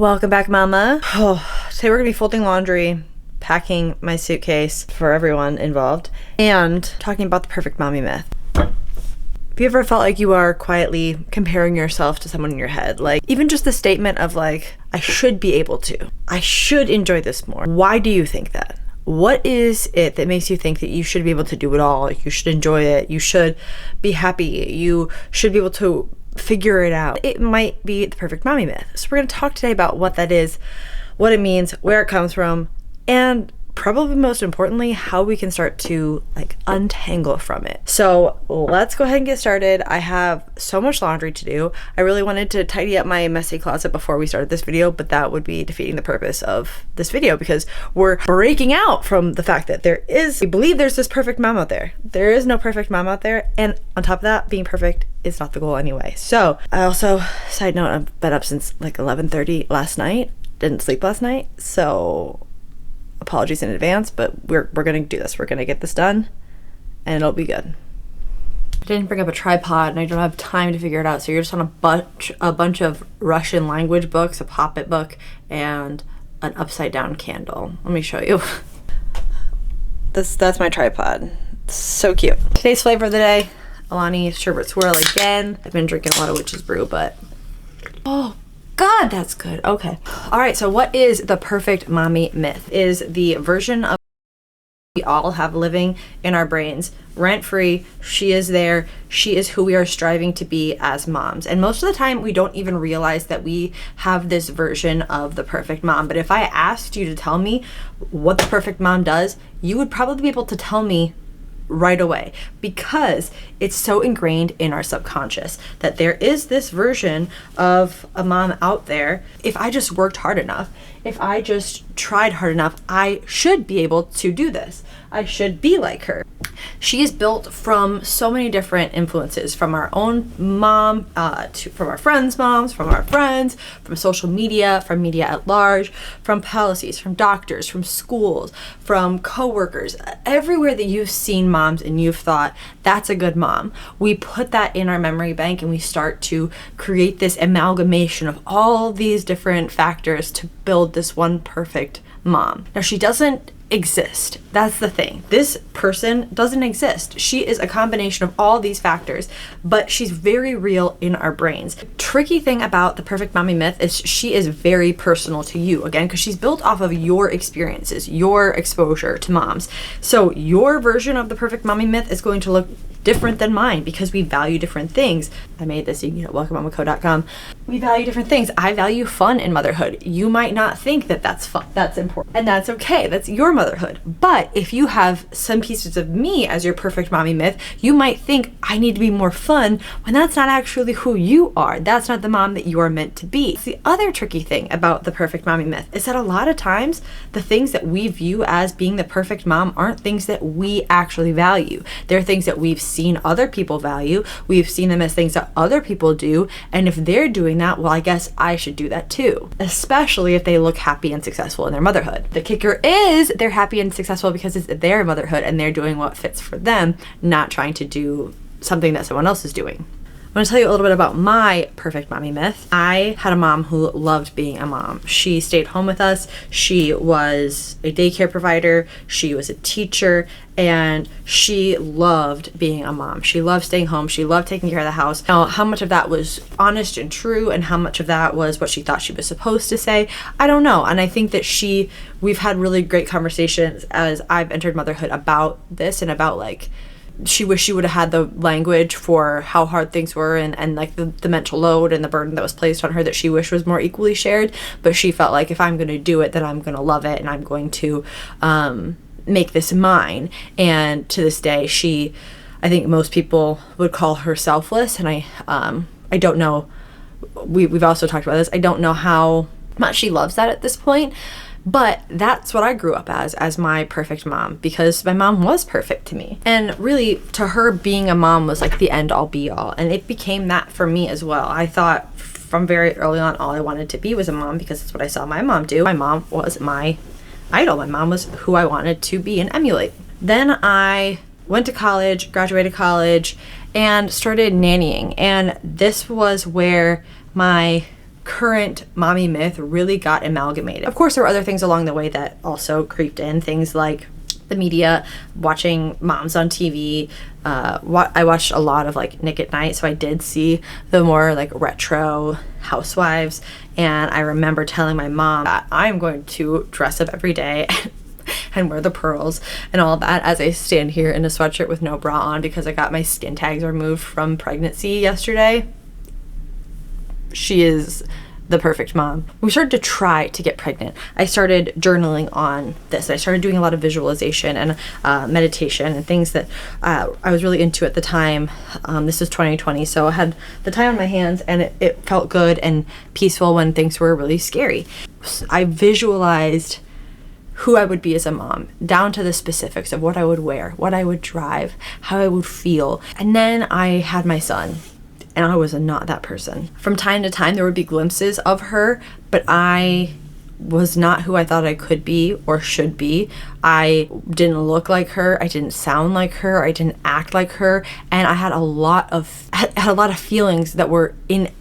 Welcome back, mama. Today we're gonna be folding laundry, packing my suitcase for everyone involved, and talking about the perfect mommy myth. Have you ever felt like you are quietly comparing yourself to someone in your head? Like, even just the statement of like, I should be able to. I should enjoy this more. Why do you think that? What is it that makes you think that you should be able to do it all? Like, you should enjoy it. You should be happy. You should be able to figure it out. It might be the perfect mommy myth. So we're going to talk today about what that is, what it means, where it comes from, and probably most importantly, how we can start to like untangle from it. So let's go ahead and get started. I have so much laundry to do. I really wanted to tidy up my messy closet before we started this video, but that would be defeating the purpose of this video because we're breaking out from the fact that we believe there's this perfect mom out there. There is no perfect mom out there. And on top of that, being perfect is not the goal anyway. So I also, side note, I've been up since like 11:30 last night. Didn't sleep last night. So apologies in advance, but we're gonna do this. We're gonna get this done and it'll be good. I didn't bring up a tripod and I don't have time to figure it out, so you're just on a bunch of Russian language books, a Pop-It book, and an upside down candle. Let me show you. That's my tripod. It's so cute. Today's flavor of the day, Alani sherbet swirl again. I've been drinking a lot of witch's brew, but oh God, that's good. Okay. All right. So what is the perfect mommy myth? Is the version of we all have living in our brains, rent free. She is there. She is who we are striving to be as moms. And most of the time we don't even realize that we have this version of the perfect mom. But if I asked you to tell me what the perfect mom does, you would probably be able to tell me right away, because it's so ingrained in our subconscious that there is this version of a mom out there. If I just worked hard enough, if I just tried hard enough, I should be able to do this. I should be like her. She is built from so many different influences, from our own mom, from our friends' moms, from our friends, from social media, from media at large, from policies, from doctors, from schools, from coworkers, everywhere that you've seen moms and you've thought, that's a good mom. We put that in our memory bank and we start to create this amalgamation of all these different factors to build this one perfect mom. Now, she doesn't exist. That's the thing. This person doesn't exist. She is a combination of all these factors, but she's very real in our brains. Tricky thing about the perfect mommy myth is she is very personal to you, again, because she's built off of your experiences, your exposure to moms. So your version of the perfect mommy myth is going to look different than mine because we value different things. I made this, you can get welcomemamaco.com. We value different things. I value fun in motherhood. You might not think that that's fun, that's important, and that's okay. That's your motherhood. But if you have some pieces of me as your perfect mommy myth, you might think I need to be more fun when that's not actually who you are. That's not the mom that you are meant to be. The other tricky thing about the perfect mommy myth is that a lot of times the things that we view as being the perfect mom aren't things that we actually value. They're things that we've seen other people value. We've seen them as things that other people do, and if they're doing that, well, I guess I should do that too, especially if they look happy and successful in their motherhood. The kicker is they're happy and successful because it's their motherhood and they're doing what fits for them, not trying to do something that someone else is doing. I'm going to tell you a little bit about my perfect mommy myth. I had a mom who loved being a mom. She stayed home with us. She was a daycare provider. She was a teacher, and she loved being a mom. She loved staying home. She loved taking care of the house. Now, how much of that was honest and true and how much of that was what she thought she was supposed to say, I don't know. And I think that we've had really great conversations as I've entered motherhood about this and about like, she wished she would have had the language for how hard things were and like the mental load and the burden that was placed on her that she wished was more equally shared. But she felt like if I'm going to do it, then I'm going to love it and I'm going to make this mine. And to this day, I think most people would call her selfless. And I don't know, we've also talked about this. I don't know how much she loves that at this point. But that's what I grew up as my perfect mom, because my mom was perfect to me. And really, to her, being a mom was like the end all be all. And it became that for me as well. I thought from very early on, all I wanted to be was a mom because that's what I saw my mom do. My mom was my idol. My mom was who I wanted to be and emulate. Then I went to college, graduated college, and started nannying. And this was where my current mommy myth really got amalgamated. Of course, there were other things along the way that also creeped in, things like the media, watching moms on TV. I watched a lot of like Nick at Night, so I did see the more like retro housewives, and I remember telling my mom that I'm going to dress up every day and wear the pearls and all that as I stand here in a sweatshirt with no bra on because I got my skin tags removed from pregnancy yesterday. She is the perfect mom. We started to try to get pregnant. I started journaling on this. I started doing a lot of visualization and meditation and things that I was really into at the time. This is 2020, so I had the time on my hands, and it felt good and peaceful when things were really scary. I visualized who I would be as a mom, down to the specifics of what I would wear, what I would drive, how I would feel. And then I had my son, and I was not that person. From time to time, there would be glimpses of her, but I was not who I thought I could be or should be. I didn't look like her. I didn't sound like her. I didn't act like her. And I had a lot of feelings that were in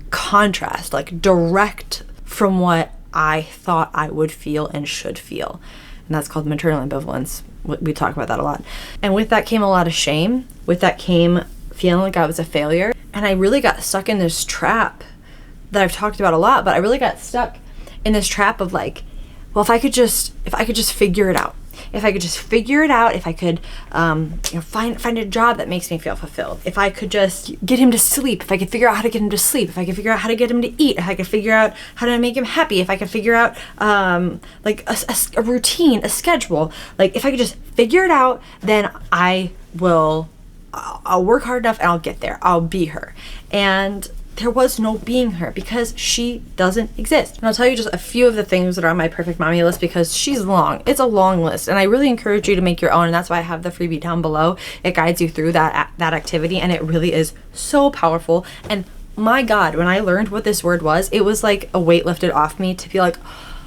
contrast, like direct from what I thought I would feel and should feel. And that's called maternal ambivalence. We talk about that a lot. And with that came a lot of shame. With that came feeling like I was a failure. And I really got stuck in this trap that I've talked about a lot, but I really got stuck in this trap of like, well, if I could just figure it out. If I could just figure it out, if I could find a job that makes me feel fulfilled, if I could just get him to sleep, if I could figure out how to get him to sleep, if I could figure out how to get him to eat, if I could figure out how to make him happy, if I could figure out like a routine, a schedule, like if I could just figure it out, then I'll work hard enough and I'll get there. I'll be her. And there was no being her because she doesn't exist. And I'll tell you just a few of the things that are on my perfect mommy list because she's long. It's a long list, and I really encourage you to make your own, and that's why I have the freebie down below. It guides you through that activity, and it really is so powerful. And my God, when I learned what this word was, it was like a weight lifted off me to be like,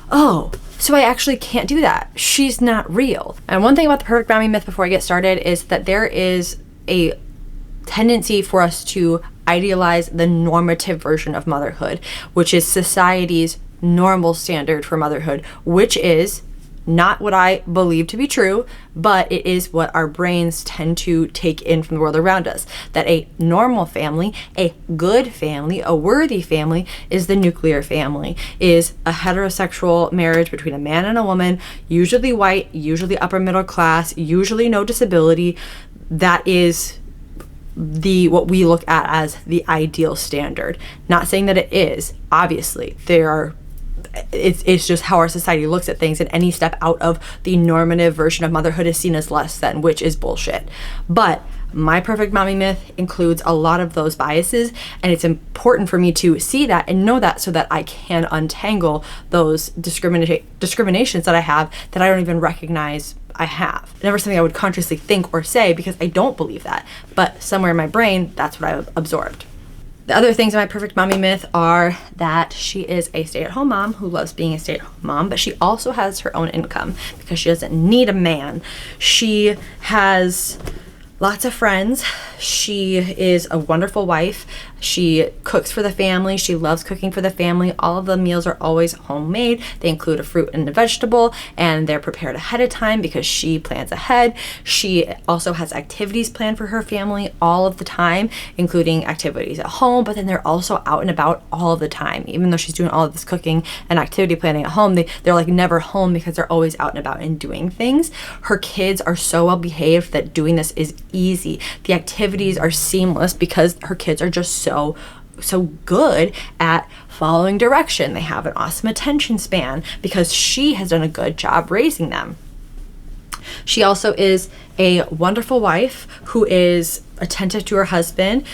oh, so I actually can't do that. She's not real. And one thing about the perfect mommy myth before I get started is that there is a tendency for us to idealize the normative version of motherhood, which is society's normal standard for motherhood, which is not what I believe to be true, but it is what our brains tend to take in from the world around us. That a normal family, a good family, a worthy family is the nuclear family, is a heterosexual marriage between a man and a woman, usually white, usually upper middle class, usually no disability. That is what we look at as the ideal standard. Not saying that it is. Obviously, it's just how our society looks at things, and any step out of the normative version of motherhood is seen as less than, which is bullshit. But my perfect mommy myth includes a lot of those biases, and it's important for me to see that and know that so that I can untangle those discriminations that I have that I don't even recognize I have. Never something I would consciously think or say because I don't believe that, but somewhere in my brain, that's what I've absorbed. The other things in my perfect mommy myth are that she is a stay-at-home mom who loves being a stay-at-home mom, but she also has her own income because she doesn't need a man. She has lots of friends. She is a wonderful wife. She cooks for the family. She loves cooking for the family. All of the meals are always homemade. They include a fruit and a vegetable, and they're prepared ahead of time because she plans ahead. She also has activities planned for her family all of the time, including activities at home, but then they're also out and about all of the time. Even though she's doing all of this cooking and activity planning at home, they're like never home because they're always out and about and doing things. Her kids are so well behaved that doing this is easy. The activities are seamless because her kids are just so good at following direction. They have an awesome attention span because she has done a good job raising them. She also is a wonderful wife who is attentive to her husband.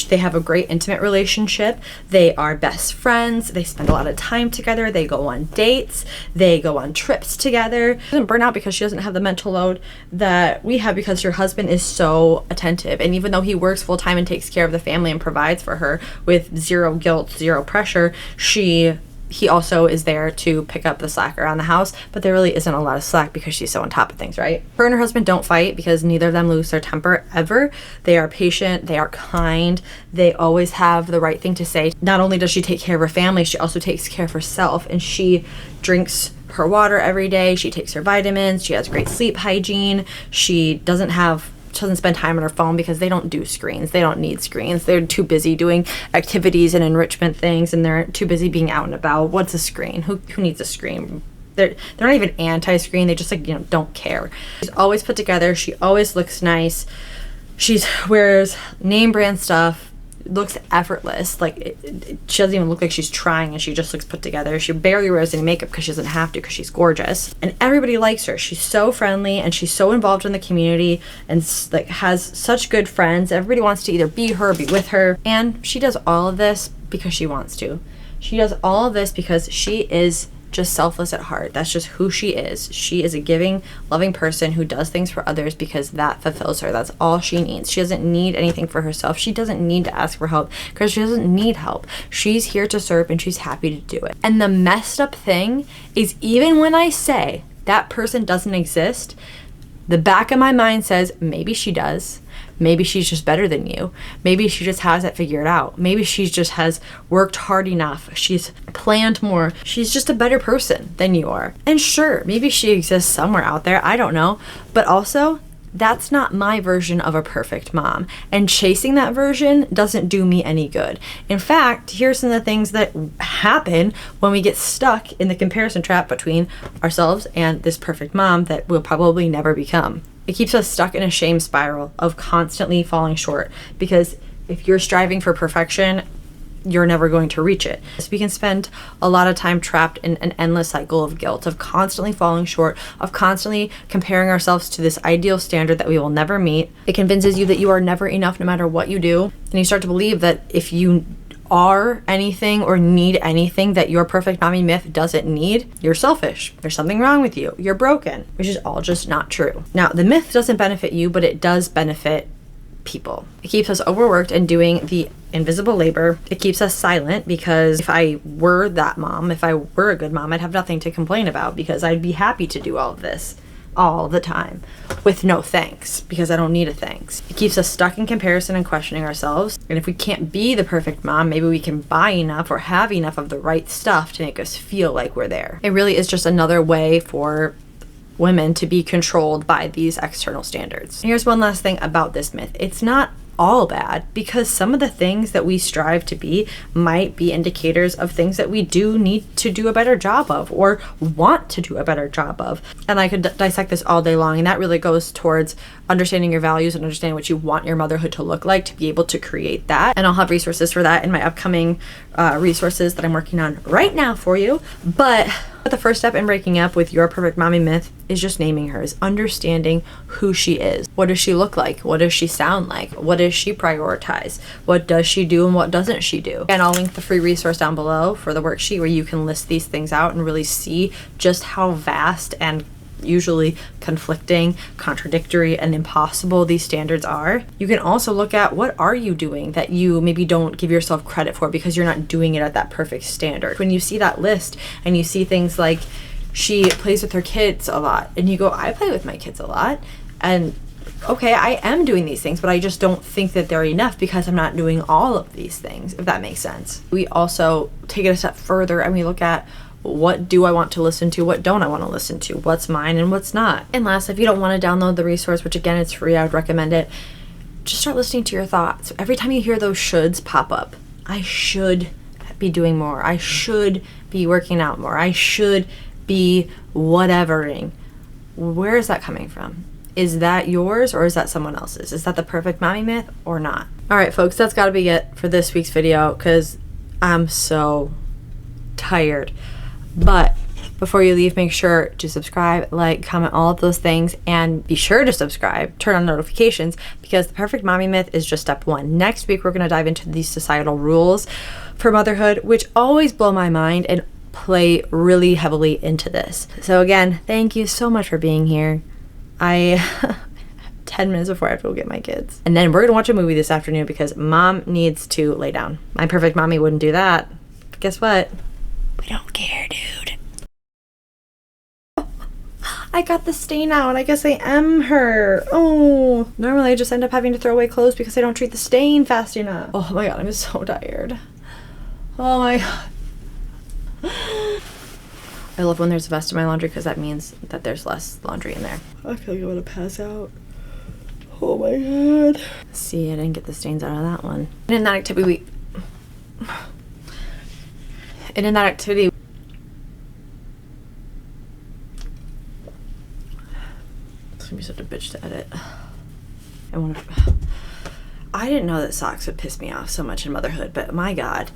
They have a great intimate relationship. They are best friends. They spend a lot of time together. They go on dates. They go on trips together. She doesn't burn out because she doesn't have the mental load that we have because her husband is so attentive. And even though he works full time and takes care of the family and provides for her with zero guilt, zero pressure, she he also is there to pick up the slack around the house, but there really isn't a lot of slack because she's so on top of things, right? Her and her husband don't fight because neither of them lose their temper ever. They are patient, they are kind, they always have the right thing to say. Not only does she take care of her family, she also takes care of herself, and she drinks her water every day, she takes her vitamins, she has great sleep hygiene, she doesn't spend time on her phone because they don't do screens. They don't need screens. They're too busy doing activities and enrichment things, and they're too busy being out and about. What's a screen? Who needs a screen? They're not even anti-screen. They just don't care. She's always put together. She always looks nice. She wears name brand stuff. Looks effortless. She doesn't even look like she's trying, and she just looks put together. She barely wears any makeup because she doesn't have to, because she's gorgeous, and everybody likes her. She's so friendly, and she's so involved in the community, and has such good friends. Everybody wants to either be her or be with her, and she does all of this because she wants to. She does all of this because she is just selfless at heart. That's just who she is. She is a giving, loving person who does things for others because that fulfills her. That's all she needs. She doesn't need anything for herself. She doesn't need to ask for help because she doesn't need help. She's here to serve, and she's happy to do it. And the messed up thing is, even when I say that person doesn't exist, the back of my mind says, maybe she does. Maybe she's just better than you. Maybe she just has it figured out. Maybe she just has worked hard enough. She's planned more. She's just a better person than you are. And sure, maybe she exists somewhere out there. I don't know. But also, that's not my version of a perfect mom. And chasing that version doesn't do me any good. In fact, here's some of the things that happen when we get stuck in the comparison trap between ourselves and this perfect mom that we'll probably never become. It keeps us stuck in a shame spiral of constantly falling short, because if you're striving for perfection, you're never going to reach it. So we can spend a lot of time trapped in an endless cycle of guilt, of constantly falling short, of constantly comparing ourselves to this ideal standard that we will never meet. It convinces you that you are never enough no matter what you do. And you start to believe that if you are anything or need anything that your perfect mommy myth doesn't need, you're selfish. There's something wrong with you. You're broken, which is all just not true. Now, the myth doesn't benefit you, but it does benefit people. It keeps us overworked and doing the invisible labor. It keeps us silent, because if I were that mom, if I were a good mom, I'd have nothing to complain about, because I'd be happy to do all of this all the time with no thanks, because I don't need a thanks. It keeps us stuck in comparison and questioning ourselves. And if we can't be the perfect mom, maybe we can buy enough or have enough of the right stuff to make us feel like we're there. It really is just another way for women to be controlled by these external standards. And here's one last thing about this myth. It's not all bad, because some of the things that we strive to be might be indicators of things that we do need to do a better job of, or want to do a better job of. And I could dissect this all day long, and that really goes towards understanding your values and understanding what you want your motherhood to look like, to be able to create that. And I'll have resources for that in my upcoming resources that I'm working on right now for you. But the first step in breaking up with your perfect mommy myth is just naming her, is understanding who she is. What does she look like? What does she sound like? What does she prioritize? What does she do and what doesn't she do? And I'll link the free resource down below for the worksheet where you can list these things out and really see just how vast and usually conflicting, contradictory, and impossible these standards are. You can also look at, what are you doing that you maybe don't give yourself credit for because you're not doing it at that perfect standard. When you see that list and you see things like, she plays with her kids a lot, and you go, I play with my kids a lot, and okay, I am doing these things, but I just don't think that they're enough because I'm not doing all of these things, if that makes sense. We also take it a step further and we look at, what do I want to listen to? What don't I want to listen to? What's mine and what's not? And last, if you don't want to download the resource, which again, it's free, I would recommend it, just start listening to your thoughts. Every time you hear those shoulds pop up, I should be doing more. I should be working out more. I should be whatevering. Where is that coming from? Is that yours or is that someone else's? Is that the perfect mommy myth or not? All right, folks, that's got to be it for this week's video, because I'm so tired. But before you leave, make sure to subscribe, like, comment, all of those things, and be sure to subscribe, turn on notifications, because the perfect mommy myth is just step one. Next week, we're going to dive into these societal rules for motherhood, which always blow my mind and play really heavily into this. So again, thank you so much for being here. I 10 minutes before I have to go get my kids. And then we're going to watch a movie this afternoon because mom needs to lay down. My perfect mommy wouldn't do that. But guess what? We don't care, dude. I got the stain out. I guess I am her. Oh, normally I just end up having to throw away clothes because I don't treat the stain fast enough. Oh my god, I'm so tired. Oh my god. I love when there's a vest in my laundry because that means that there's less laundry in there. I feel like I'm gonna pass out. Oh my god. See, I didn't get the stains out of that one. And in that activity, it's gonna be such a bitch to edit. I didn't know that socks would piss me off so much in motherhood, but my god.